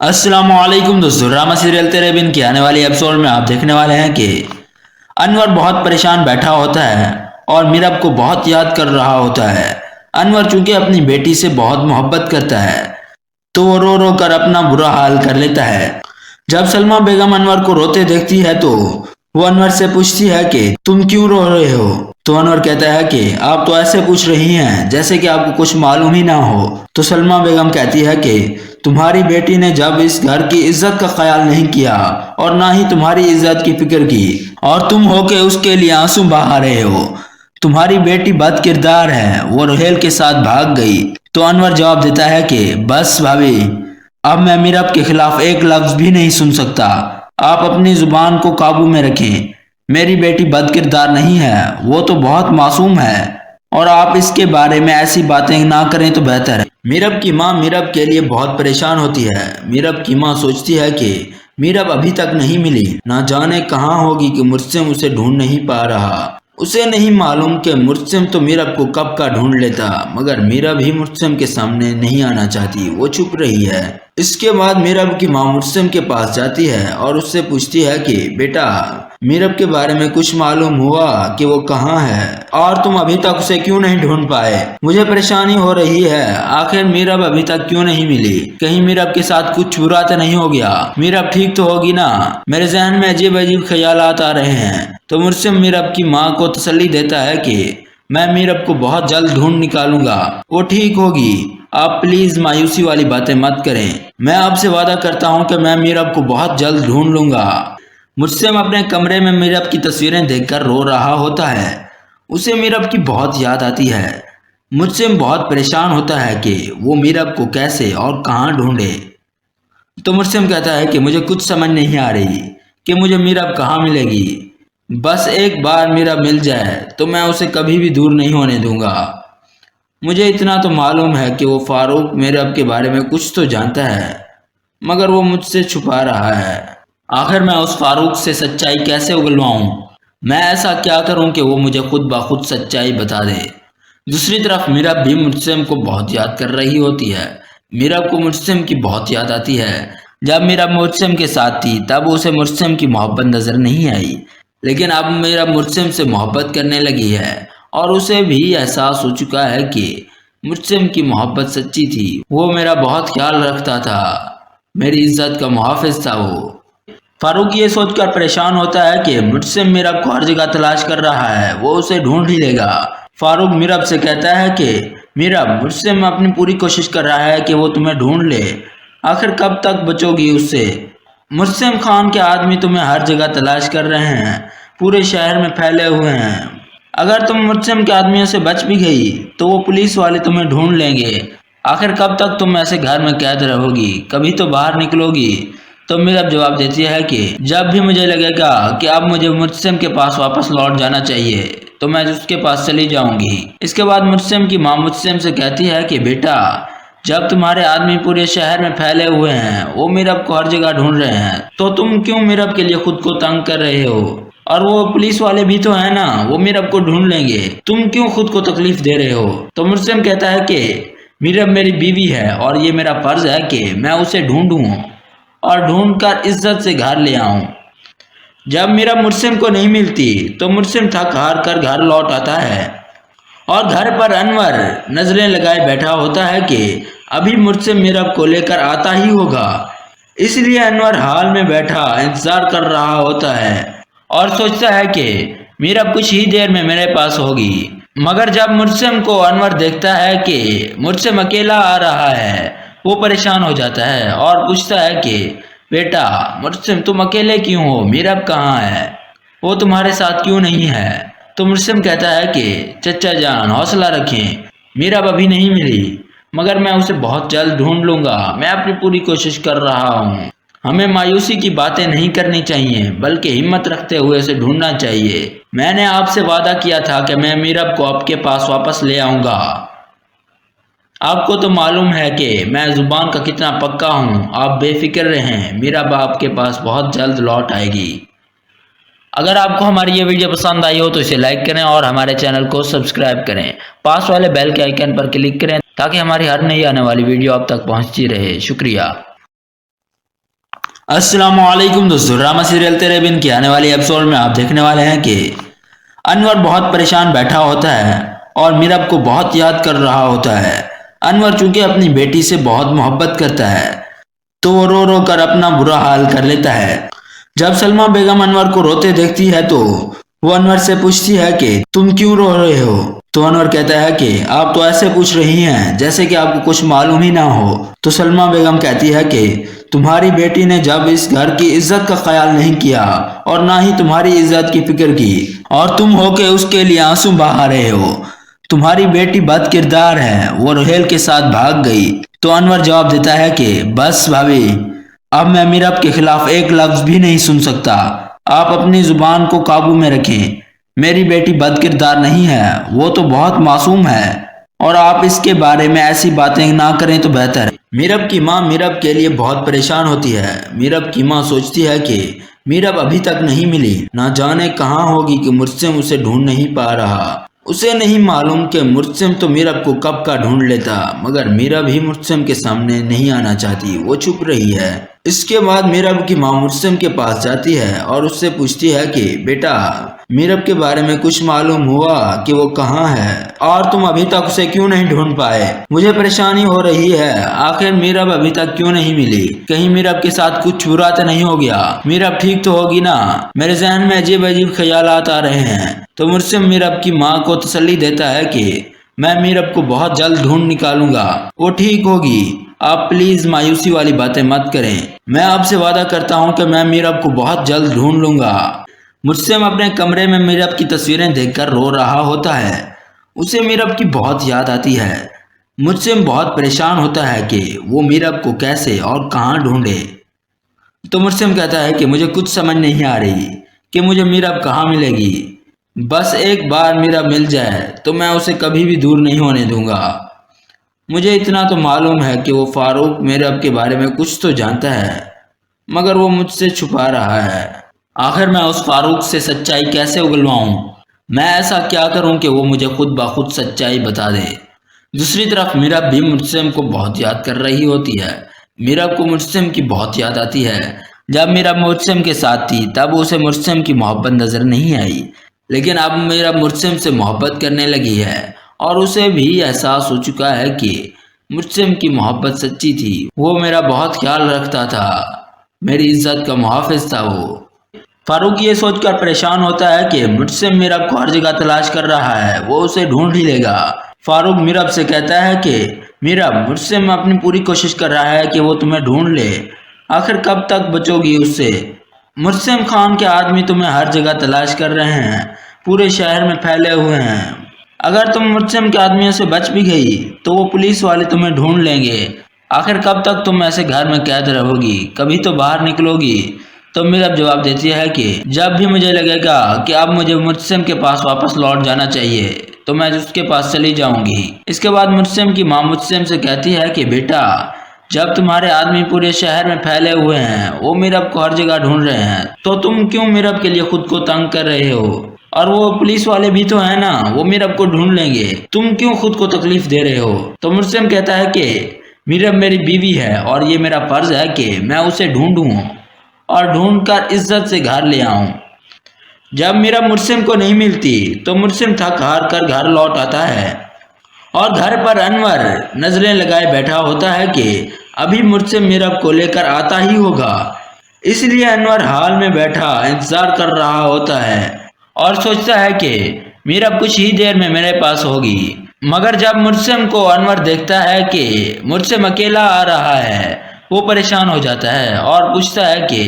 अस्सलाम वालेकुम दोस्तों, ड्रामा सीरियल तेरे बिन के आने वाली एपिसोड में आप देखने वाले हैं कि अनवर बहुत परेशान बैठा होता है और मीरब को बहुत याद कर रहा होता है। अनवर चूंकि अपनी बेटी से बहुत मोहब्बत करता है तो वो रो रो कर अपना बुरा हाल कर लेता है। जब सलमा बेगम अनवर को रोते देखती है तो वो अनवर से पूछती है कि तुम क्यों रो रहे हो। तो अनवर कहता है कि आप तो ऐसे पूछ रही हैं जैसे कि आपको कुछ मालूम ही ना हो। तो सलमा बेगम कहती है कि तुम्हारी बेटी ने जब इस घर की इज्जत का ख्याल नहीं किया और ना ही तुम्हारी इज्जत की फिक्र की और तुम होके उसके लिए आंसू बहा रहे हो। तुम्हारी बेटी बद किरदार है, वो रोहेल के साथ भाग गई। तो अनवर जवाब देता है कि बस भाभी, अब मैं मीरब के खिलाफ एक लफ्ज भी नहीं सुन सकता। आप अपनी जुबान को काबू में रखें। मेरी बेटी बद किरदार नहीं है, वो तो बहुत मासूम है और आप इसके बारे में ऐसी बातें ना करें तो बेहतर है। मीरब की माँ मीरब के लिए बहुत परेशान होती है। मीरब की माँ सोचती है कि मीरब अभी तक नहीं मिली, ना जाने कहाँ होगी कि मुर्सिम उसे ढूंढ नहीं पा रहा। उसे नहीं मालूम कि मुर्सिम तो मीरब को कब का ढूंढ लेता, मगर मीरब ही मुर्सिम के सामने नहीं आना चाहती, वो छुप रही है। इसके बाद मीरब की माँ मुर्सिम के पास जाती है और उससे पूछती है कि बेटा, मीरब के बारे में कुछ मालूम हुआ कि वो कहाँ है और तुम अभी तक उसे क्यों नहीं ढूंढ पाए? मुझे परेशानी हो रही है, आखिर मीरब अभी तक क्यों नहीं मिली? कहीं मीरब के साथ कुछ बुरा तो नहीं हो गया? मीरब ठीक तो होगी ना? मेरे जहन में अजीब अजीब ख्यालात आ रहे हैं। तो मुर्सिम मीरब की माँ को तसल्ली देता है कि मैं मीरब को बहुत जल्द ढूंढ निकालूंगा, वो ठीक होगी। आप प्लीज मायूसी वाली बातें मत करें। मैं आपसे वादा करता हूँ कि मैं मीरब को बहुत जल्द ढूंढ लूंगा। मुर्सिम अपने कमरे में मीरब की तस्वीरें देखकर रो रहा होता है। उसे मीरब की बहुत याद आती है। मुर्सिम बहुत परेशान होता है कि वो मीरब को कैसे और कहाँ ढूंढे। तो मुर्सिम कहता है कि मुझे कुछ समझ नहीं आ रही कि मुझे मीरब कहाँ मिलेगी। बस एक बार मीरब मिल जाए तो मैं उसे कभी भी दूर नहीं होने दूंगा। मुझे इतना तो मालूम है कि वो फारूक मीरब के बारे में कुछ तो जानता है, मगर वो मुझसे छुपा रहा है। आखिर मैं उस फारूक से सच्चाई कैसे उगलवाऊं? मैं ऐसा क्या करूं कि वो मुझे खुद ब खुद सच्चाई बता दे। दूसरी तरफ मीरब भी मुर्सिम को बहुत याद कर रही होती है। मीरब को मुर्सिम की बहुत याद आती है। जब मीरब मुर्सिम के साथ थी तब उसे मुर्सिम की मोहब्बत नजर नहीं आई, लेकिन अब मीरब मुर्सिम से मोहब्बत करने लगी है और उसे भी एहसास हो चुका है कि मुर्सिम की मोहब्बत सच्ची थी। वो मेरा बहुत ख्याल रखता था, मेरी इज्जत का मुहाफिज था वो। फारूक ये सोचकर परेशान होता है कि मुर्सिम मीरब को हर जगह तलाश कर रहा है, वो उसे ढूंढ ही लेगा। फारूक मीरब से कहता है कि मीरब, मुर्सिम अपनी पूरी कोशिश कर रहा है कि वो तुम्हें ढूंढ ले, आखिर कब तक बचोगी उससे? मुर्सिम खान के आदमी तुम्हें हर जगह तलाश कर रहे हैं, पूरे शहर में फैले हुए हैं। अगर तुम मुर्सिम के आदमियों से बच भी गई तो वो पुलिस वाले तुम्हें ढूंढ लेंगे। आखिर कब तक तुम ऐसे घर में कैद रहोगी? कभी तो बाहर निकलोगी। तो मीरब जवाब देती है कि जब भी मुझे लगेगा कि अब मुझे मुर्सिम के पास वापस लौट जाना चाहिए तो मैं उसके पास चली जाऊंगी। इसके बाद मुर्सिम की माँ मुर्सिम से कहती है कि बेटा, जब तुम्हारे आदमी पूरे शहर में फैले हुए हैं, वो मीरब को हर जगह ढूंढ रहे हैं, तो तुम क्यों मीरब के लिए खुद को तंग कर रहे हो? और वो पुलिस वाले भी तो है ना, वो मीरब को ढूंढ लेंगे, तुम क्यों खुद को तकलीफ दे रहे हो? तो मुर्सिम कहता है कि मीरब मेरी बीवी है और ये मेरा फर्ज है कि मैं उसे ढूंढूं और ढूंढकर इज्जत से घर ले आऊं। जब मीरब मुर्सिम को नहीं मिलती तो मुर्सिम थक हार कर घर लौट आता है और घर पर अनवर नजरें लगाए बैठा होता है कि अभी मुर्सिम मीरब को लेकर आता ही होगा। इसलिए अनवर हाल में बैठा इंतजार कर रहा होता है और सोचता है कि मीरब कुछ ही देर में मेरे पास होगी। मगर जब मुर्सिम को अनवर देखता है कि मुर्सिम अकेला आ रहा है, वो परेशान हो जाता है और पूछता है कि बेटा मुर्सिम, तुम अकेले क्यों हो? मीरब कहाँ है? वो तुम्हारे साथ क्यों नहीं है? तो मुर्सिम कहता है कि चचा जान, हौसला रखें, मीरब अभी नहीं मिली, मगर मैं उसे बहुत जल्द ढूंढ लूंगा। मैं अपनी पूरी कोशिश कर रहा हूँ। हमें मायूसी की बातें नहीं करनी चाहिए, बल्कि हिम्मत रखते हुए उसे ढूंढना चाहिए। मैंने आपसे वादा किया था कि मैं मीरब को आपके पास वापस ले आऊंगा। आपको तो मालूम है कि मैं जुबान का कितना पक्का हूँ। आप बेफिक्र रहें, मीरब आपके पास बहुत जल्द लौट आएगी। अगर आपको हमारी ये वीडियो पसंद आई हो तो इसे लाइक करें और हमारे चैनल को सब्सक्राइब करें। पास वाले बेल के आइकन पर क्लिक करें ताकि हमारी हर नई आने वाली वीडियो आप तक पहुंचती रहे। शुक्रिया। अस्सलाम वालेकुम दोस्तों, ड्रामा सीरियल तेरे बिन की आने वाली एपिसोड में आप देखने वाले हैं कि अनवर बहुत परेशान बैठा होता है और मीरब को बहुत याद कर रहा होता है। अनवर चूंकि अपनी बेटी से बहुत मोहब्बत करता है तो वो रो रो कर अपना बुरा हाल कर लेता है। जब सलमा बेगम अनवर को रोते देखती है तो वो अनवर से पूछती है कि तुम क्यों रो रहे हो। तो अनवर कहता है कि आप तो ऐसे पूछ रही हैं जैसे कि आपको कुछ मालूम ही ना हो। तो सलमा बेगम कहती है कि तुम्हारी बेटी ने जब इस घर की इज्जत का ख्याल नहीं किया और ना ही तुम्हारी इज्जत की फिक्र की और तुम हो के उसके लिए आंसू बहा रहे हो। तुम्हारी बेटी बद किरदार है, वो रोहेल के साथ भाग गई। तो अनवर जवाब देता है कि बस भाभी, अब मैं मीरब के खिलाफ एक लफ्ज भी नहीं सुन सकता। आप अपनी जुबान को काबू में रखें। मेरी बेटी बद किरदार नहीं है, वो तो बहुत मासूम है और आप इसके बारे में ऐसी बातें ना करें तो बेहतर है। मीरब की माँ मीरब के लिए बहुत परेशान होती है। मीरब की माँ सोचती है कि मीरब अभी तक नहीं मिली, ना जाने कहाँ होगी कि मुर्सिम उसे ढूंढ नहीं पा रहा। उसे नहीं मालूम कि मुर्सिम तो मीरब को कब का ढूंढ लेता, मगर मीरब ही मुर्सिम के सामने नहीं आना चाहती, वो छुप रही है। इसके बाद मीरब की माँ मुर्सिम के पास जाती है और उससे पूछती है कि बेटा, मीरब के बारे में कुछ मालूम हुआ कि वो कहाँ है और तुम अभी तक उसे क्यों नहीं ढूंढ पाए? मुझे परेशानी हो रही है, आखिर मीरब अभी तक क्यों नहीं मिली? कहीं मीरब के साथ कुछ बुरा तो नहीं हो गया? मीरब ठीक तो होगी ना? मेरे जहन में अजीब अजीब ख्यालात आ रहे हैं। तो मुर्सिम मीरब की माँ को तसल्ली देता है कि मैं मीरब को बहुत जल्द ढूंढ निकालूंगा, वो ठीक होगी। आप प्लीज मायूसी वाली बातें मत करें। मैं आपसे वादा करता हूँ कि मैं मीरब को बहुत जल्द ढूंढ लूंगा। मुर्सिम अपने कमरे में मीरब की तस्वीरें देखकर रो रहा होता है। उसे मीरब की बहुत याद आती है। मुर्सिम बहुत परेशान होता है कि वो मीरब को कैसे और कहाँ ढूंढे। तो मुर्सिम कहता है कि मुझे कुछ समझ नहीं आ रही कि मुझे मीरब कहाँ मिलेगी। बस एक बार मीरब मिल जाए तो मैं उसे कभी भी दूर नहीं होने दूंगा। मुझे इतना तो मालूम है कि वो फारूक मीरब के बारे में कुछ तो जानता है, मगर वो मुझसे छुपा रहा है। आखिर मैं उस फारूक से सच्चाई कैसे उगलवाऊं? मैं ऐसा क्या करूं कि वो मुझे खुद ब खुद सच्चाई बता दे। दूसरी तरफ मीरब भी मुर्सिम को बहुत याद कर रही होती है। मीरब को मुर्सिम की बहुत याद आती है। जब मीरब मुर्सिम के साथ थी तब उसे मुर्सिम की मोहब्बत नजर नहीं आई, लेकिन अब मीरब मुर्सिम से मोहब्बत करने लगी है और उसे भी एहसास हो चुका है कि मुर्सिम की मोहब्बत सच्ची थी। वो मेरा बहुत ख्याल रखता था, मेरी इज्जत का मुहाफिज था वो। फारूक ये सोचकर परेशान होता है कि मुर्सिम मीरब को हर जगह तलाश कर रहा है, वो उसे ढूंढ ही लेगा। फारूक मीरब से कहता है कि मीरब, मुर्सिम अपनी पूरी कोशिश कर रहा है कि वो तुम्हें ढूंढ ले, आखिर कब तक बचोगी उससे? मुर्सिम खान के आदमी तुम्हें हर जगह तलाश कर रहे हैं, पूरे शहर में फैले हुए हैं। अगर तुम मुर्सिम के आदमियों से बच भी गई तो वो पुलिस वाले तुम्हें ढूंढ लेंगे। आखिर कब तक तुम ऐसे घर में कैद रहोगी, कभी तो बाहर निकलोगी। तो मीरब जवाब देती है कि जब भी मुझे लगेगा कि अब मुझे मुर्सिम के पास वापस लौट जाना चाहिए तो मैं उसके पास चली जाऊंगी। इसके बाद मुर्सिम की माँ मुर्सिम से कहती है कि बेटा, जब तुम्हारे आदमी पूरे शहर में फैले हुए हैं, वो मीरब को हर जगह ढूंढ रहे हैं, तो तुम क्यों मीरब के लिए खुद को तंग कर रहे हो? और वो पुलिस वाले भी तो है ना, वो मीरब को ढूंढ लेंगे, तुम क्यों खुद को तकलीफ दे रहे हो? तो मुर्सिम कहता है कि मीरब मेरी बीवी है और ये मेरा फर्ज है कि मैं उसे ढूंढूं और ढूंढकर इज्जत से घर ले आऊं। जब मीरब मुर्सिम को नहीं मिलती तो मुर्सिम थक हार कर घर लौट आता है और घर पर अनवर नजरें लगाए बैठा होता है कि अभी मुर्सिम मीरब को लेकर आता ही होगा। इसलिए अनवर हाल में बैठा इंतजार कर रहा होता है और सोचता है कि मीरब कुछ ही देर में मेरे पास होगी। मगर जब मुर्सिम को अनवर देखता है कि मुर्सिम अकेला आ रहा है, वो परेशान हो जाता है और पूछता है कि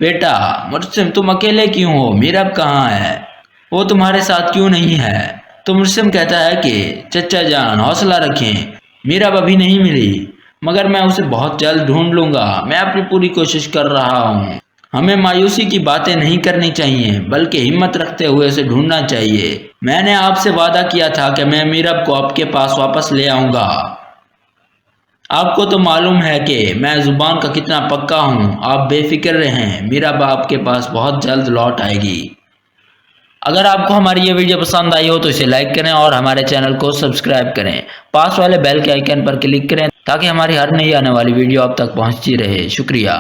बेटा मुर्सिम, तुम अकेले क्यों हो? मीरब कहाँ है? वो तुम्हारे साथ क्यों नहीं है? तो मुर्सिम कहता है कि चचा जान, हौसला रखें, मीरब अभी नहीं मिली, मगर मैं उसे बहुत जल्द ढूंढ लूंगा। मैं अपनी पूरी कोशिश कर रहा हूँ। हमें मायूसी की बातें नहीं करनी चाहिए, बल्कि हिम्मत रखते हुए उसे ढूंढना चाहिए। मैंने आपसे वादा किया था कि मैं मीरब को आपके पास वापस ले आऊंगा। आपको तो मालूम है कि मैं जुबान का कितना पक्का हूँ। आप बेफिक्र रहें, मीरब आपके पास बहुत जल्द लौट आएगी। अगर आपको हमारी ये वीडियो पसंद आई हो तो इसे लाइक करें और हमारे चैनल को सब्सक्राइब करें। पास वाले बेल के आइकन पर क्लिक करें ताकि हमारी हर नई आने वाली वीडियो आप तक पहुंचती रहे। शुक्रिया।